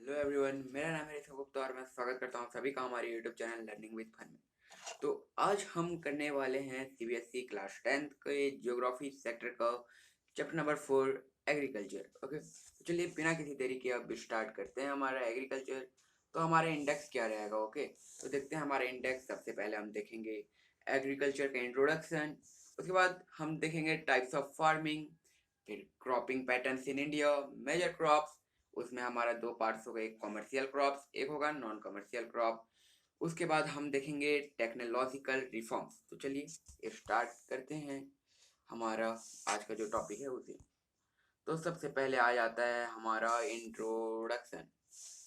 Hello everyone, मेरा नाम है ऋषभ गुप्ता और मैं स्वागत करता हूँ सभी का हमारे YouTube channel learning with fun में। तो आज हम करने वाले हैं सीबीएसई क्लास 10th के ज्योग्राफी सेक्टर का चैप्टर नंबर 4 एग्रीकल्चर। ओके, तो चलिए बिना किसी देरी के अब स्टार्ट करते हैं हमारा एग्रीकल्चर। तो हमारा इंडेक्स क्या रहेगा? ओके, तो देखते हैं हमारा इंडेक्स। सबसे पहले हम देखेंगे एग्रीकल्चर का इंट्रोडक्शन, उसके बाद हम देखेंगे टाइप्स ऑफ फार्मिंग, फिर cropping patterns in India, major crops, उसमें हमारा दो पार्ट्स हो गए, एक कॉमर्शियल क्रॉप्स, एक होगा नॉन कॉमर्शियल क्रॉप। उसके बाद हम देखेंगे टेक्नोलॉजिकल रिफॉर्म्स। तो चलिए स्टार्ट करते हैं हमारा आज का जो टॉपिक है उसे। तो सबसे पहले आ जाता है हमारा इंट्रोडक्शन।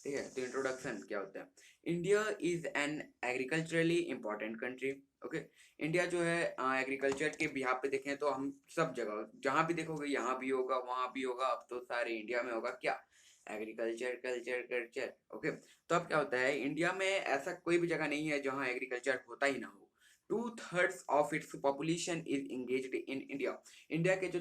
ठीक है, तो इंट्रोडक्शन क्या होता है? India is an agriculturally important country. Okay, India जो है एग्रीकल्चर के बिहार पे देखें तो हम सब जगह जहाँ भी देखोगे यहाँ भी होगा वहाँ भी होगा, अब तो सारे इंडिया में होगा क्या? Agriculture, culture, culture. ओके, तो अब क्या होता है, इंडिया में ऐसा कोई भी जगह नहीं है जहाँ एग्रीकल्चर होता ही ना हो। 2/3 of its population is engaged in India. India के जो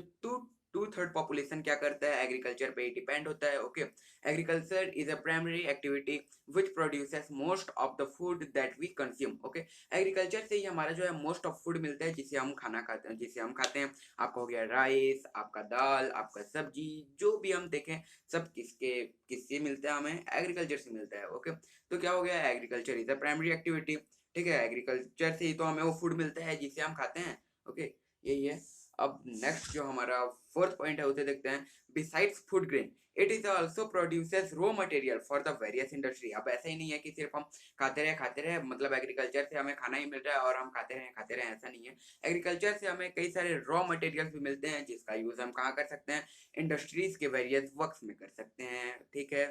2/3 पॉपुलेशन क्या करता है? एग्रीकल्चर पे ही डिपेंड होता है। Okay, agriculture is a primary activity which produces most of the food that we consume. Okay, agriculture से ही हमारा जो है मोस्ट ऑफ फूड मिलता है जिसे हम खाना खाते हैं, जिसे हम खाते हैं। आपका हो गया राइस, आपका दाल, आपका सब्जी, जो भी हम देखें सब किससे मिलता है? हमें एग्रीकल्चर से मिलता है। ओके, तो क्या हो गया, agriculture is a primary activity. ठीक है, एग्रीकल्चर से ही तो हमें वो फूड मिलता है जिसे हम खाते हैं। ओके, यही है। अब नेक्स्ट जो हमारा फोर्थ पॉइंट है उसे देखते हैं। Besides food grain, it is also produces raw material for the various industry. अब ऐसा ही नहीं है कि सिर्फ हम खाते रहे, मतलब एग्रीकल्चर से हमें खाना ही मिल रहा है और हम खाते रहे, ऐसा नहीं है। एग्रीकल्चर से हमें कई सारे रॉ मटेरियल भी मिलते हैं जिसका यूज हम कहाँ कर सकते हैं? इंडस्ट्रीज के वेरियस वर्क्स में कर सकते हैं। ठीक है,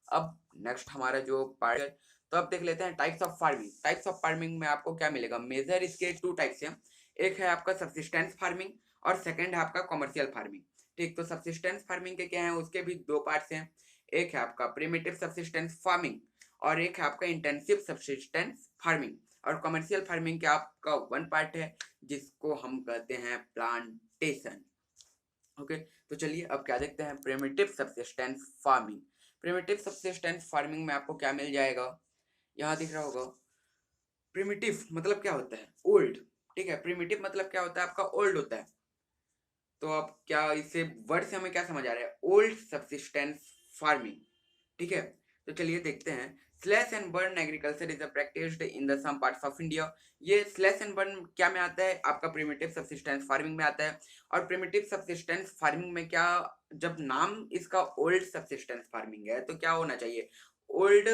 अब नेक्स्ट हमारा जो पार्ट है, तो अब देख लेते हैं types of farming. Types of farming में आपको क्या मिलेगा? मेजर इसके टू टाइप्स हैं। एक है आपका सब्सिस्टेंस फार्मिंग और सेकंड है आपका कॉमर्शियल फार्मिंग। ठीक, तो सब्सिस्टेंस फार्मिंग के क्या है, उसके भी दो पार्ट्स हैं। एक है आपका प्रिमिटिव सब्सिस्टेंस फार्मिंग और एक है आपका इंटेंसिव सब्सिस्टेंस फार्मिंग। और कमर्शियल फार्मिंग का आपका वन पार्ट है जिसको हम कहते हैं प्लांटेशन। ओके, तो चलिए अब क्या देखते हैं, primitive subsistence farming. Primitive subsistence farming में आपको क्या मिल जाएगा? यहाँ दिख रहा होगा। प्रिमिटिव मतलब क्या होता है? ओल्ड। ठीक है, प्रिमिटिव मतलब क्या होता है? आपका ओल्ड होता है। तो अब क्या इससे वर्ड से हमें क्या समझ आ रहा है? Old subsistence farming. ठीक है, तो चलिए देखते हैं। Slash and burn agriculture is practised in the some parts of India. ये स्लैश एंड बर्न क्या में आता है? आपका प्रिमिटिव सब्सिस्टेंस फार्मिंग में आता है। और प्रिमिटिव सब्सिस्टेंस फार्मिंग में क्या, जब नाम इसका ओल्ड सब्सिस्टेंस फार्मिंग है तो क्या होना चाहिए? ओल्ड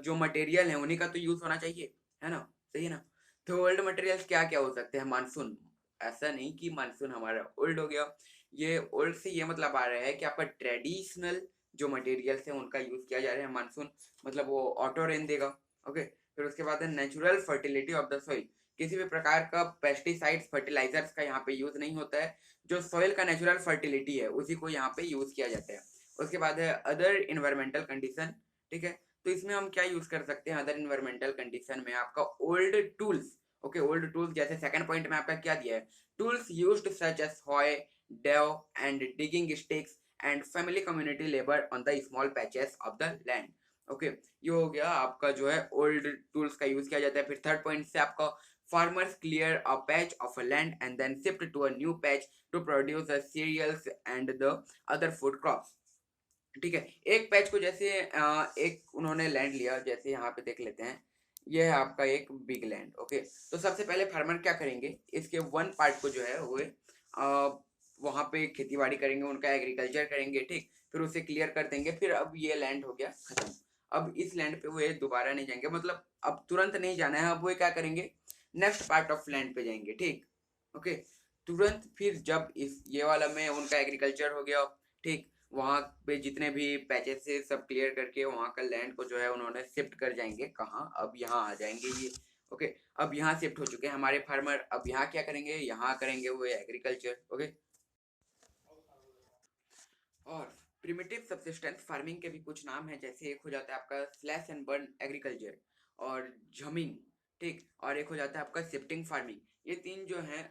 जो मटेरियल है उन्हीं का तो यूज होना चाहिए, है ना? सही है ना? तो ओल्ड मटेरियल क्या क्या हो सकते हैं? मानसून। ऐसा नहीं कि मानसून हमारा ओल्ड हो गया, ये ओल्ड से ये मतलब आ रहा है कि आपका ट्रेडिशनल जो मटेरियल्स हैं उनका यूज किया जा रहा है। मानसून मतलब वो ऑटो रेन देगा। ओके, फिर उसके बाद है natural fertility of the soil. किसी भी प्रकार का पेस्टिसाइड्स फर्टिलाइजर्स का यहाँ पे यूज नहीं होता है। जो सॉइल का नेचुरल फर्टिलिटी है उसी को यहाँ पे यूज किया जाता है। उसके बाद है अदर इन्वायरमेंटल कंडीशन। ठीक है, तो इसमें हम क्या यूज कर सकते हैं? अदर इन्वायरमेंटल कंडीशन में आपका old tools. Okay, old tools जैसे सेकंड पॉइंट में आपका क्या दिया है? Tools used such as hoe, dao and digging sticks and family community labour on the small patches of the land. Okay, ये हो गया आपका जो है ओल्ड टूल्स का यूज किया जाता है। फिर थर्ड पॉइंट से आपका farmers clear a patch of a land and then shift to a new patch to produce the cereals and the other food crops. ठीक है, एक पैच को जैसे एक उन्होंने लैंड लिया, जैसे यहाँ पे देख लेते हैं, ये है आपका एक बिग लैंड। ओके, तो सबसे पहले फार्मर क्या करेंगे, इसके वन पार्ट को जो है वो वहाँ पे खेती बाड़ी करेंगे, उनका एग्रीकल्चर करेंगे। ठीक, फिर उसे क्लियर कर देंगे। फिर अब ये लैंड हो गया खत्म। अब इस लैंड पे वो दोबारा नहीं जाएंगे, मतलब अब तुरंत नहीं जाना है। अब वो क्या करेंगे? नेक्स्ट पार्ट ऑफ लैंड पे जाएंगे। ठीक, ओके, तुरंत फिर जब इस ये वाला में उनका एग्रीकल्चर हो गया। ठीक, वहाँ पे जितने भी पैचेस से सब क्लियर करके वहाँ का लैंड को जो है उन्होंने शिफ्ट कर जाएंगे। कहाँ? अब यहाँ आ जाएंगे ये। ओके, अब यहाँ शिफ्ट हो चुके हैं हमारे फार्मर। अब यहाँ क्या करेंगे? यहाँ करेंगे वो एग्रीकल्चर। ओके, और प्रिमिटिव सब्सिस्टेंस फार्मिंग के भी कुछ नाम है, जैसे एक हो जाता है आपका स्लैश एंड बर्न एग्रीकल्चर और जमीन। ठीक, और एक हो जाता है आपका शिफ्टिंग फार्मिंग। ये तीन जो हैं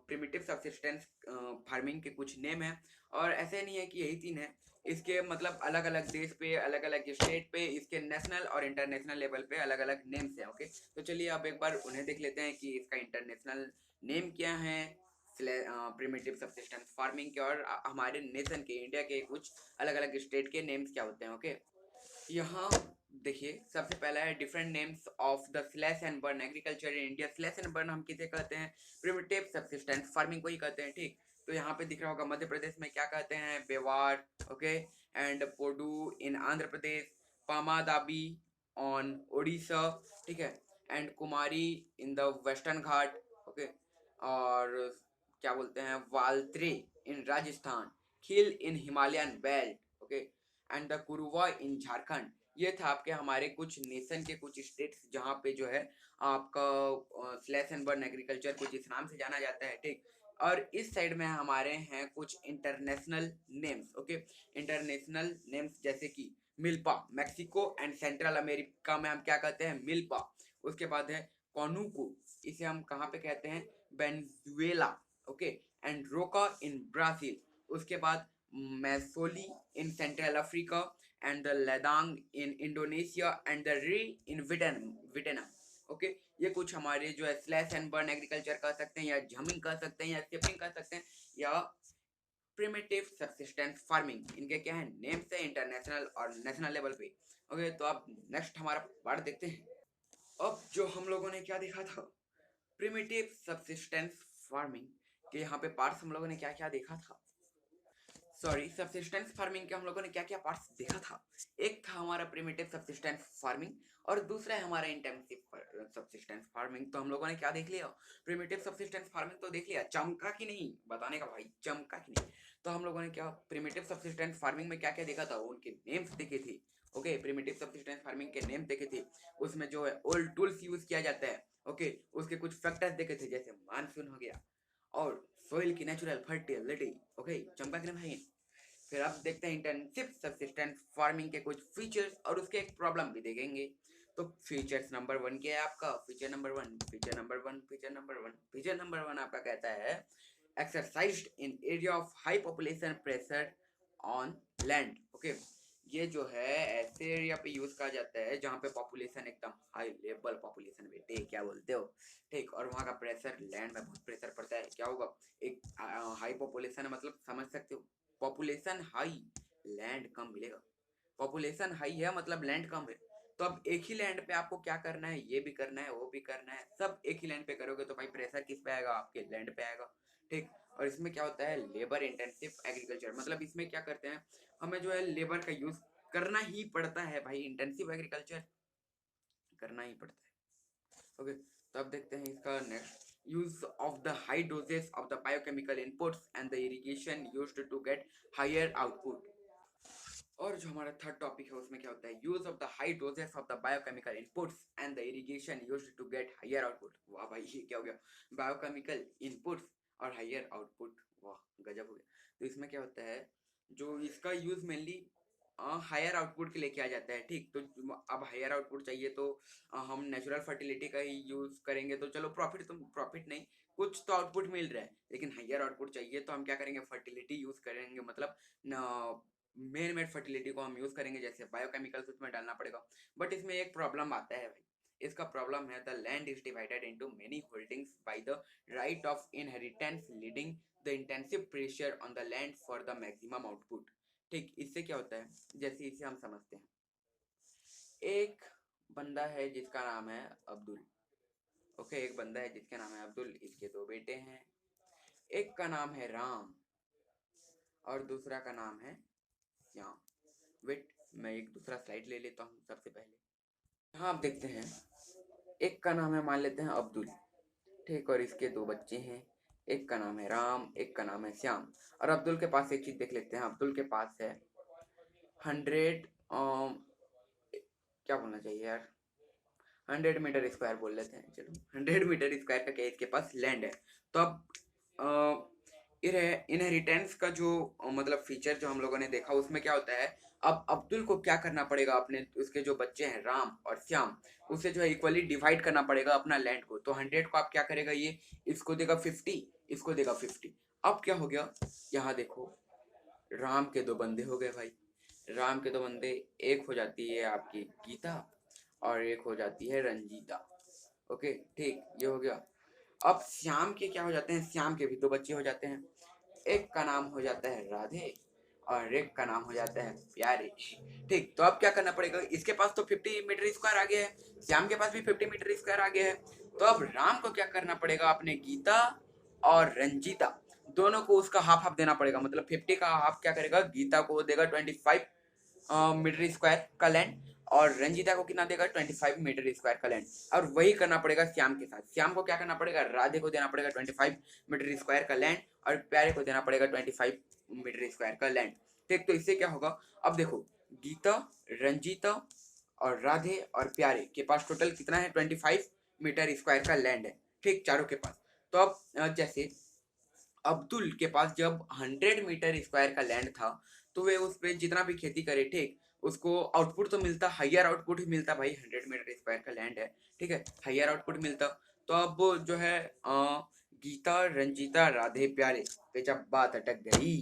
प्रिमिटिव सब्सिस्टेंस फार्मिंग के कुछ नेम हैं। और ऐसे नहीं है कि यही तीन है, इसके मतलब अलग अलग देश पे, अलग अलग स्टेट पे, इसके नेशनल और इंटरनेशनल लेवल पे अलग अलग नेम्स हैं। ओके, तो चलिए अब एक बार उन्हें देख लेते हैं कि इसका इंटरनेशनल नेम क्या है प्रिमिटिव सब्सिस्टेंस फार्मिंग के, और हमारे नेशन के, इंडिया के कुछ अलग अलग स्टेट के नेम्स क्या होते हैं। ओके, यहाँ देखिए सबसे पहला है different names of the slash and burn agriculture in India. Slash and burn हम किसे कहते हैं? प्रिमिटिव सब्सिस्टेंस फार्मिंग को ही कहते हैं। ठीक, तो यहाँ पे दिख रहा होगा मध्य प्रदेश में क्या कहते हैं? Bewar. Okay, and Podu in Andhra Pradesh, Pamadabi on Odisha, ठीक है, and Kumari in the western Ghat. Okay, और क्या बोलते हैं, वालत्रे in Rajasthan, Khil in Himalayan belt, okay, and the Kuruwa in Jharkhand. ये था आपके हमारे कुछ नेशन के कुछ स्टेट्स जहाँ पे जो है आपका स्लैश एंड बर्न एग्रीकल्चर कुछ इस नाम से जाना जाता है। ठीक, और इस साइड में हमारे हैं कुछ international names. Okay, international names जैसे कि milpa, Mexico and central America में हम क्या कहते हैं? मिल्पा। उसके बाद है कॉनूको, इसे हम कहाँ पे कहते हैं? वेनेजुएला। ओके, एंड रोका इन ब्राजील। उसके बाद Masole in central Africa, and the Ladang in Indonesia, and the Ray in Vietnam. Okay, ये कुछ हमारे जो है स्लैश एंड बर्न एग्रीकल्चर कह सकते हैं, या जमिंग कह सकते हैं, या शिपिंग कह सकते हैं, या प्रिमिटिव सब्सिस्टेंस फार्मिंग, इनके क्या है नेम्स है इंटरनेशनल और नेशनल लेवल पे। ओके, तो अब नेक्स्ट हमारा पार्ट देखते हैं। अब जो हम लोगों ने क्या देखा था प्रिमिटिव सब्सिस्टेंस फार्मिंग के, यहाँ पे पार्ट्स हम लोगों ने क्या क्या देखा था, सॉरी, सब्सिस्टेंस फार्मिंग के हम लोगों ने क्या क्या पार्ट्स देखा था। एक था हमारा प्रिमिटिव सब्सिस्टेंस फार्मिंग, और दूसरा है हमारा इंटेंसिव सब्सिस्टेंस फार्मिंग। तो हम लोगों ने क्या देख लिया? प्रिमिटिव सब्सिस्टेंस फार्मिंग तो देख लिया, चमका कि नहीं बताने का भाई, चमका कि नहीं। तो हम लोगों ने क्या प्रिमिटिव सब्सिस्टेंस फार्मिंग में क्या क्या देखा था, उनके नेम्स देखे थे। ओके, प्रिमिटिव सब्सिस्टेंस फार्मिंग के नेम देखे थे, उसमें जो है ओल्ड टूल्स यूज किया जाता है। ओके, उसके कुछ फैक्टर्स देखे थे, जैसे मानसून हो गया, और सोइल की नेचुरल फर्टिलिटी। ओके, चंपा के भाई। फिर आप देखते हैं इंटेंसिव सब्सिस्टेंस फार्मिंग के कुछ फीचर्स, और उसके एक प्रॉब्लम भी देखेंगे। तो फीचर्स नंबर 1 क्या है आपका? Feature number 1, feature number 1, feature number 1, feature number 1 आपका कहता है exercised in area of high population pressure on land. Okay, ये जो है ऐसे एरिया पे यूज करा जाता है जहाँ पे पॉपुलेशन एकदम हाई लेवल पॉपुलेशन, बेटे क्या बोलते हो, ठीक, और वहाँ का प्रेशर, लैंड में बहुत प्रेशर पड़ता है, क्या होगा, एक हाई पॉपुलेशन है, मतलब समझ सकते हो, पॉपुलेशन हाई, लैंड कम मिलेगा। पॉपुलेशन हाई है मतलब लैंड कम है, तो अब एक ही लैंड पे आपको क्या करना है, ये भी करना है, वो भी करना है, सब एक ही लैंड पे करोगे तो भाई प्रेशर किस पे आएगा? आपके लैंड पे आएगा। ठीक, और इसमें क्या होता है, लेबर इंटेंसिव एग्रीकल्चर, मतलब इसमें क्या करते हैं, हमें जो है लेबर का यूज करना ही पड़ता है भाई, इंटेंसिव एग्रीकल्चर करना ही पड़ता है। ओके, तो अब देखते हैं इसका next, use of the high doses of the biochemical inputs and the irrigation used to get higher output। और जो हमारा थर्ड टॉपिक है उसमें क्या होता है, use of the high doses of the biochemical inputs and the irrigation used to get higher output. वाह भाई, ये क्या हो गया, बायोकेमिकल इनपुट्स और हायर आउटपुट, वाह गजब हो गया। तो इसमें क्या होता है, जो इसका यूज मेनली हायर आउटपुट के लिए किया जाता है। ठीक, तो अब हायर आउटपुट चाहिए तो हम नेचुरल फर्टिलिटी का ही यूज करेंगे, तो चलो प्रॉफिट नहीं, कुछ तो आउटपुट मिल रहा है, लेकिन हायर आउटपुट चाहिए तो हम क्या करेंगे, फर्टिलिटी यूज करेंगे, मतलब मेन मेड फर्टिलिटी को हम यूज करेंगे, जैसे बायोकेमिकल्स उसमें डालना पड़ेगा। बट इसमें एक प्रॉब्लम आता है भाई, इसका प्रॉब्लम है the land is divided into many holdings by the right of inheritance leading the intensive pressure on the land for the maximum output. ठीक, इससे क्या होता है, जैसे इसे हम समझते हैं, एक बंदा है जिसका नाम है अब्दुल। ओके, एक बंदा है जिसका नाम है अब्दुल, इसके दो बेटे हैं, एक का नाम है राम और दूसरा का नाम है श्याम। वेट, मैं एक दूसरा स्लाइड ले लेता हूँ सबसे पहले। यहाँ आप देखते हैं, एक का नाम है, मान लेते हैं अब्दुल, ठीक, और इसके दो बच्चे हैं, एक का नाम है राम, एक का नाम है श्याम। और अब्दुल के पास एक चीज देख लेते हैं, अब्दुल के पास है 100 क्या बोलना चाहिए यार, 100 मीटर स्क्वायर बोल लेते हैं, चलो 100 मीटर स्क्वायर का क्या इसके पास लैंड है। तो अब इनहेरिटेंस का जो मतलब फीचर जो हम लोगों ने देखा उसमें क्या होता है, अब अब्दुल को क्या करना पड़ेगा, अपने उसके जो बच्चे हैं राम और श्याम, उसे जो है इक्वली डिवाइड करना पड़ेगा अपना लैंड को। तो 100 को आप क्या करेगा, ये इसको देगा 50, इसको देगा 50। अब क्या हो गया, यहाँ देखो राम के दो बंदे हो गए भाई, राम के दो बंदे, एक हो जाती है आपकी गीता और एक हो जाती है रंजीता। ओके ठीक, ये हो गया। अब श्याम के क्या हो जाते हैं, श्याम के भी दो बच्चे हो जाते हैं, एक का नाम हो जाता है राधे और एक का नाम हो जाता है प्यारे। ठीक, तो अब क्या करना पड़ेगा, इसके पास तो 50 मीटर स्क्वायर आ गया है, श्याम के पास भी 50 मीटर स्क्वायर आ गया है। तो अब राम को क्या करना पड़ेगा, अपने गीता और रंजीता दोनों को उसका हाफ हाफ देना पड़ेगा। मतलब 50 का हाफ क्या करेगा, गीता को देगा 25 मीटर स्क्वायर का लैंड, और रंजीता को कितना देगा, 25 मीटर स्क्वायर का लैंड। और वही करना पड़ेगा श्याम के साथ, श्याम को क्या करना पड़ेगा, राधे को देना पड़ेगा 25 मीटर स्क्वायर का लैंड और प्यारे को देना पड़ेगा 25 मीटर स्क्वायर का लैंड। ठीक, तो इससे क्या होगा, अब देखो गीता, रंजीता और राधे और प्यारे के पास टोटल कितना है, 25 मीटर स्क्वायर का लैंड है। ठीक, चारों के पास। तो अब जैसे अब्दुल के पास जब 100 मीटर स्क्वायर का लैंड था, तो वे उस पे जितना भी खेती करे, ठीक, उसको आउटपुट तो मिलता, हायर आउटपुट ही मिलता भाई, 100 मीटर स्क्वायर का लैंड है, ठीक है, हायर आउटपुट मिलता। तो अब जो है गीता, रंजीता, राधे, प्यारे पे जब बात अटक गई,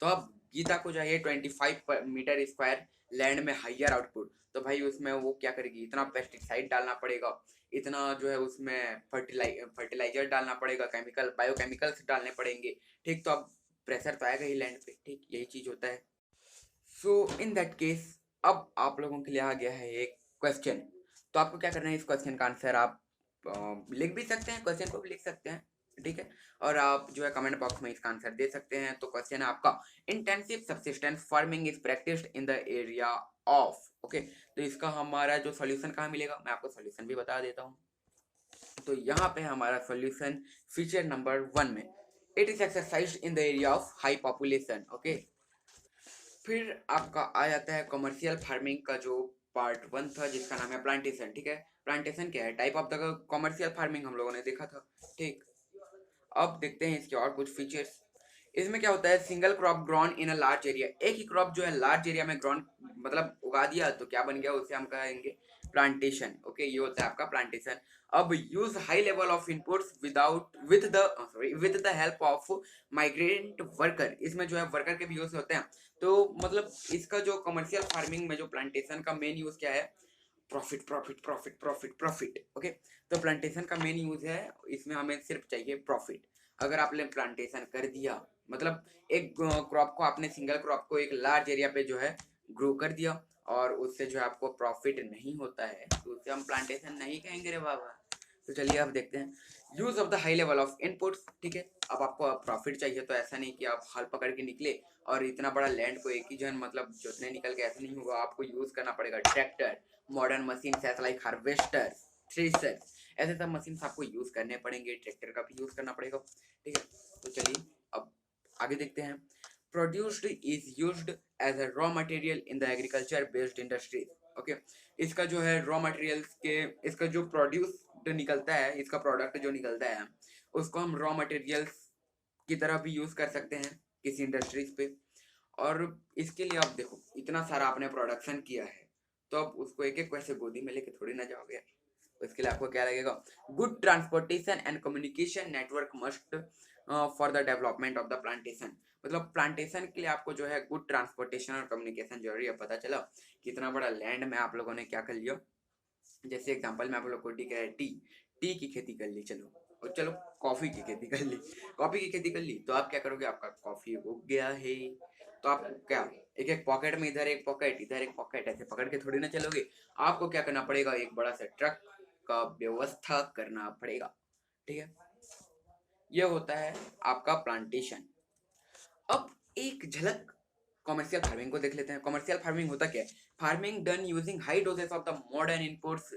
तो अब गीता को चाहिए 25 मीटर स्क्वायर लैंड में हायर आउटपुट। तो भाई उसमें वो क्या करेगी, इतना पेस्टिसाइड डालना पड़ेगा, इतना जो है उसमें फर्टिलाइजर डालना पड़ेगा, केमिकल बायोकेमिकल्स डालने पड़ेंगे। ठीक, तो अब प्रेशर तो आएगा ही लैंड पे। ठीक, यही चीज होता है। सो इन दैट केस, अब आप लोगों के लिए आ गया है एक क्वेश्चन। तो आपको क्या करना है, इस क्वेश्चन का आंसर आप लिख भी सकते हैं, क्वेश्चन को भी लिख सकते हैं, ठीक है, और आप जो है कमेंट बॉक्स में इसका आंसर दे सकते हैं। तो क्वेश्चन है आपका, intensive subsistence farming is practised in the area of. Okay, तो इसका हमारा जो सॉल्यूशन कहाँ मिलेगा, मैं आपको सॉल्यूशन भी बता देता हूँ। तो यहाँ पे हमारा सॉल्यूशन फीचर नंबर 1 में, it is exercised in the area of high population. Okay, फिर आपका आ जाता है कमर्शियल फार्मिंग का जो पार्ट 1 था, जिसका नाम है प्लांटेशन। ठीक है, प्लांटेशन क्या है, type of the commercial farming हम लोगों ने देखा था। ठीक, अब देखते हैं इसके और कुछ फीचर्स। इसमें क्या होता है, single crop grown in a large area, एक ही क्रॉप जो है लार्ज एरिया में ग्रॉन मतलब उगा दिया, तो क्या बन गया, उसे हम कहेंगे प्लांटेशन। ओके, ये होता है आपका प्लांटेशन। अब use high level of inputs without with the help of migrant worker, इसमें जो है वर्कर के भी यूज होते हैं। तो मतलब इसका जो कमर्शियल फार्मिंग में जो प्लांटेशन का मेन यूज क्या है, profit profit profit profit profit. Okay, तो प्लांटेशन का मेन यूज है, इसमें हमें सिर्फ चाहिए प्रॉफिट। अगर आपने प्लांटेशन कर दिया, मतलब एक क्रॉप को, आपने सिंगल क्रॉप को एक लार्ज एरिया पे जो है ग्रो कर दिया, और उससे जो है आपको प्रॉफिट नहीं होता है, तो उसे हम प्लांटेशन नहीं कहेंगे रे बाबा। तो चलिए अब देखते हैं use of the high level of inputs. ठीक है, अब आपको प्रॉफिट चाहिए, तो ऐसा नहीं कि आप हल पकड़ के निकले और इतना बड़ा लैंड को एक ही जन मतलब जोतने निकल के, ऐसा नहीं होगा। आपको यूज करना पड़ेगा tractor, modern machine as like harvester, thresher, ऐसे सब मशीन आपको यूज करने पड़ेंगे, ट्रैक्टर का भी यूज करना पड़ेगा। ठीक है, तो चलिए अब आगे देखते हैं। Produced is used as a raw material in the agriculture based industries. Okay, इसका जो है रॉ मटेरियल्स के, इसका जो प्रोड्यूस निकलता है, इसका प्रोडक्ट जो निकलता है, उसको हम रॉ मटेरियल्स की तरह भी यूज कर सकते हैं किसी इंडस्ट्रीज पे। और इसके लिए आप देखो इतना सारा आपने प्रोडक्शन किया है, तो अब उसको एक एक वैसे गोदी में लेके थोड़ी ना जाओगे। तो इसके लिए आपको क्या लगेगा, good transportation and communication network must for the development of the plantation. मतलब प्लांटेशन के लिए आपको जो है गुड ट्रांसपोर्टेशन और कम्युनिकेशन जरूरी है। पता चला कितना बड़ा लैंड में आप लोगों ने क्या कर लिया। जैसे एग्जांपल में आप लोग को टी टी टी की खेती कर ली, चलो, और चलो कॉफी की खेती कर ली, कॉफी की खेती कर ली, तो आप क्या करोगे, आपका कॉफी उग गया है, तो आप क्या एक एक पॉकेट में, इधर एक पॉकेट इधर एक पॉकेट, ऐसे पकड़ के थोड़ी ना चलोगे। आपको क्या करना पड़ेगा, एक बड़ा सा ट्रक का व्यवस्था करना पड़ेगा। ठीक है, ये होता है आपका प्लांटेशन। अब एक झलक कॉमर्शियल फार्मिंग को देख लेते हैं। कॉमर्शियल फार्मिंग होता क्या है, farming done using high doses of the modern inputs,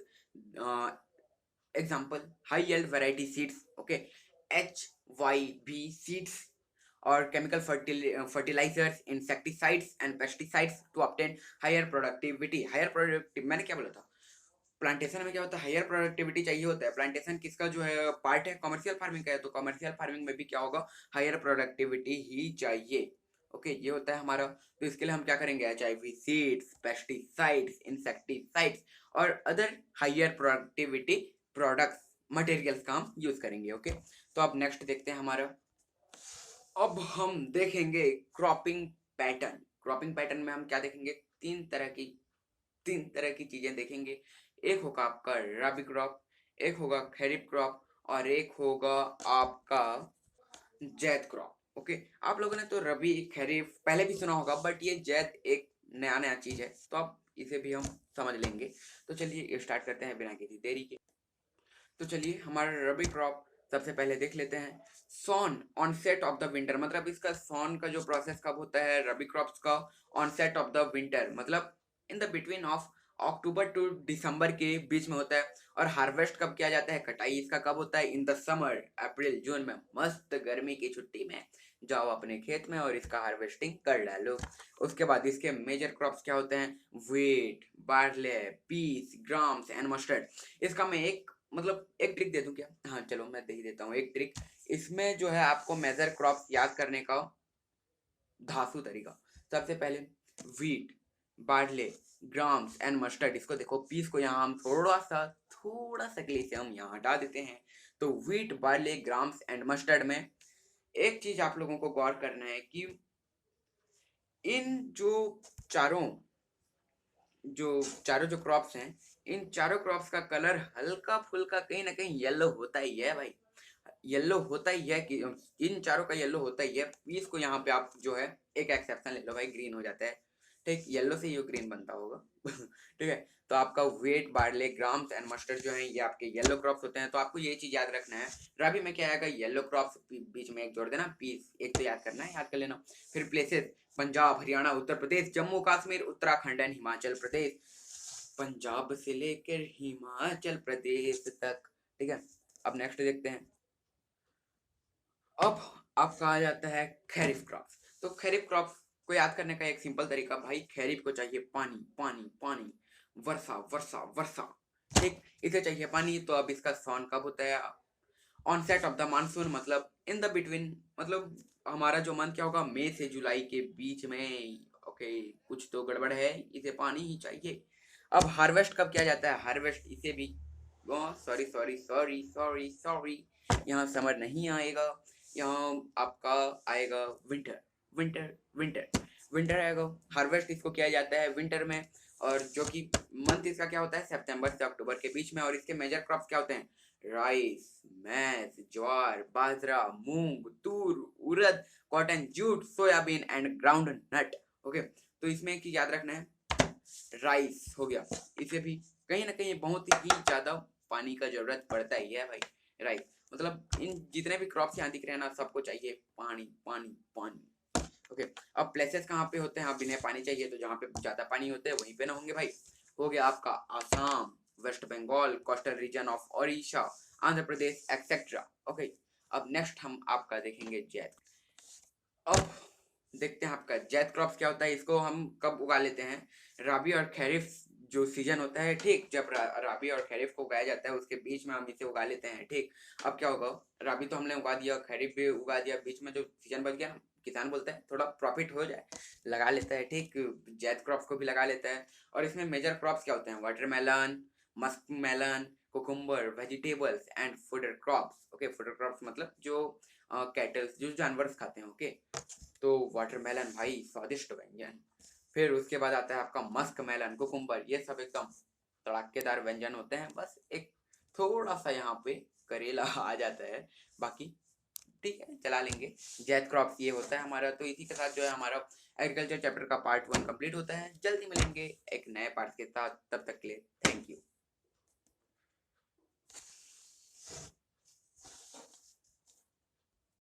example high yield variety seeds, okay, HYV seeds, और chemical fertilizers, insecticides and pesticides to obtain higher productivity। higher productive मैंने क्या बोला था, प्लांटेशन में क्या होता है, हायर प्रोडक्टिविटी चाहिए होता है। प्लांटेशन किसका जो है पार्ट है, कमर्शियल फार्मिंग का है, तो कमर्शियल फार्मिंग में भी क्या होगा, हायर प्रोडक्टिविटी ही चाहिए। ओके, ये होता है हमारा। तो इसके लिए हम क्या करेंगे, HIV सीड्स, पेस्टिसाइड्स, इंसेक्टिसाइड्स और other higher productivity products materials का हम यूज करेंगे। ओके, तो अब नेक्स्ट देखते हैं हमारा। अब हम देखेंगे क्रॉपिंग पैटर्न। क्रॉपिंग पैटर्न में हम क्या देखेंगे, तीन तरह की चीजें देखेंगे। एक होगा आपका रबी क्रॉप, एक होगा खरीफ क्रॉप और एक होगा आपका जैद क्रॉप। ओके, आप लोगों ने तो रबी खरीफ पहले भी सुना होगा, बट ये जैद एक नया नया चीज है, तो अब इसे भी हम समझ लेंगे। तो चलिए स्टार्ट करते हैं बिना किसी देरी के। तो चलिए हमारा रबी क्रॉप सबसे पहले देख लेते हैं। Sown onset of the winter, मतलब इसका सॉन का जो प्रोसेस कब होता है रबी क्रॉप्स का, ऑनसेट ऑफ द विंटर मतलब in the between of October to December के बीच में होता है। और हार्वेस्ट कब किया जाता है, कटाई इसका कब होता है, इन द समर, अप्रैल जून में। मस्त गर्मी की छुट्टी में जाओ अपने खेत में और इसका हार्वेस्टिंग कर डालो। उसके बाद इसके मेजर क्रॉप्स क्या होते हैं, wheat, barley, peas, grams and mustard. इसका मैं एक ट्रिक दे दूं क्या, हाँ चलो मैं दे ही देता हूँ एक ट्रिक। इसमें जो है आपको मेजर क्रॉप्स याद करने का धांसू तरीका। सबसे पहले wheat, barley, grams and mustard, इसको देखो पीस को यहाँ हम थोड़ा सा के लिए से हम यहाँ हटा देते हैं। तो wheat, barley, grams and mustard में एक चीज आप लोगों को गौर करना है कि इन चारों चारों जो क्रॉप्स हैं, इन चारों क्रॉप्स का कलर हल्का फुल्का कहीं ना कहीं येलो होता ही है भाई। येलो होता ही है कि इन चारों का येलो होता ही है। पीस को यहाँ पे आप जो है एक एक्सेप्शन ले लो भाई, ग्रीन हो जाता है। ठीक, येलो से ये ग्रीन बनता होगा। ठीक है, तो आपका wheat, barley, grams and mustard जो है ये आपके येलो क्रॉप्स होते हैं। तो आपको ये चीज याद रखना है। रबी में क्या आएगा, येलो क्रॉप्स, बीच में एक जोड़ देना पीस, एक तो याद करना है, याद कर लेना। फिर प्लेसेस, पंजाब, हरियाणा, उत्तर प्रदेश, जम्मू कश्मीर, उत्तराखंड एंड हिमाचल प्रदेश। पंजाब से लेकर हिमाचल प्रदेश तक। ठीक है, अब नेक्स्ट देखते हैं। अब आपका आ जाता है खरीफ क्रॉप्स। तो खरीफ क्रॉप्स को याद करने का एक सिंपल तरीका, भाई खरीफ को चाहिए पानी पानी पानी, वर्षा वर्षा वर्षा। ठीक, इसे चाहिए पानी। तो अब इसका सॉन कब होता है, ऑनसेट ऑफ द मानसून, मतलब इन द बिटवीन, मतलब हमारा जो मंथ क्या होगा, मई से जुलाई के बीच में। ओके, कुछ तो गड़बड़ है, इसे पानी ही चाहिए। अब हार्वेस्ट कब किया जाता है, हार्वेस्ट इसे भी sorry sorry sorry sorry sorry, यहाँ समर नहीं आएगा, यहाँ आपका आएगा विंटर विंटर विंटर विंटर आएगा। हार्वेस्ट इसको किया जाता है विंटर में, और जो कि मंथ इसका क्या होता है, सितंबर से अक्टूबर के बीच में। और इसके मेजर क्रॉप्स क्या होते हैं, rice, maize, jowar, bajra, moong, toor, urad, cotton, jute, soybean and groundnut. Okay, तो इसमें की याद रखना है, राइस हो गया, इसे भी कहीं ना कहीं बहुत ही ज्यादा पानी का जरूरत पड़ता ही है भाई। राइस मतलब इन जितने भी क्रॉप्स यहाँ दिख रहे हैं ना, सबको चाहिए पानी पानी पानी। ओके, अब प्लेसेस कहाँ पे होते हैं, आप इन्हें पानी चाहिए तो जहाँ पे ज्यादा पानी होते हैं वहीं पे ना होंगे भाई। हो गया आपका Assam, West Bengal, coastal region of Odisha, Andhra Pradesh etcetera. Okay, अब नेक्स्ट हम आपका देखेंगे जैद। अब देखते हैं आपका जैद क्रॉप्स क्या होता है, इसको हम कब उगा लेते हैं, रबी और खरीफ जो सीजन होता है। ठीक, जब रबी और खरीफ को उगाया जाता है उसके बीच में हम इसे उगा लेते हैं। ठीक, अब क्या होगा, रबी तो हमने उगा दिया, खरीफ भी उगा दिया, बीच में जो सीजन बच गया ना, किसान बोलते हैं थोड़ा प्रॉफिट हो जाए लगा लेता है। ठीक, जैद क्रॉप्स को भी लगा लेता है। और इसमें मेजर क्रॉप्स क्या होते हैं, watermelon, muskmelon, cucumber, vegetables and fodder crops. Okay, fodder crops मतलब जो कैटल्स, जो जानवर खाते हैं। ओके, तो वाटरमेलन भाई स्वादिष्ट व्यंजन। फिर उसके बाद आता है आपका मस्क मेलन, कुकुम्बर, ये सब एकदम तड़ाकेदार व्यंजन होते हैं। बस एक थोड़ा सा यहाँ पे करेला आ जाता है, बाकी ठीक है चला लेंगे। जैद क्रॉप्स ये होता है हमारा। तो इसी के साथ जो है हमारा एग्रीकल्चर चैप्टर का पार्ट 1 कंप्लीट होता है। जल्दी मिलेंगे एक नए पार्ट के साथ, तब तक के लिए थैंक यू।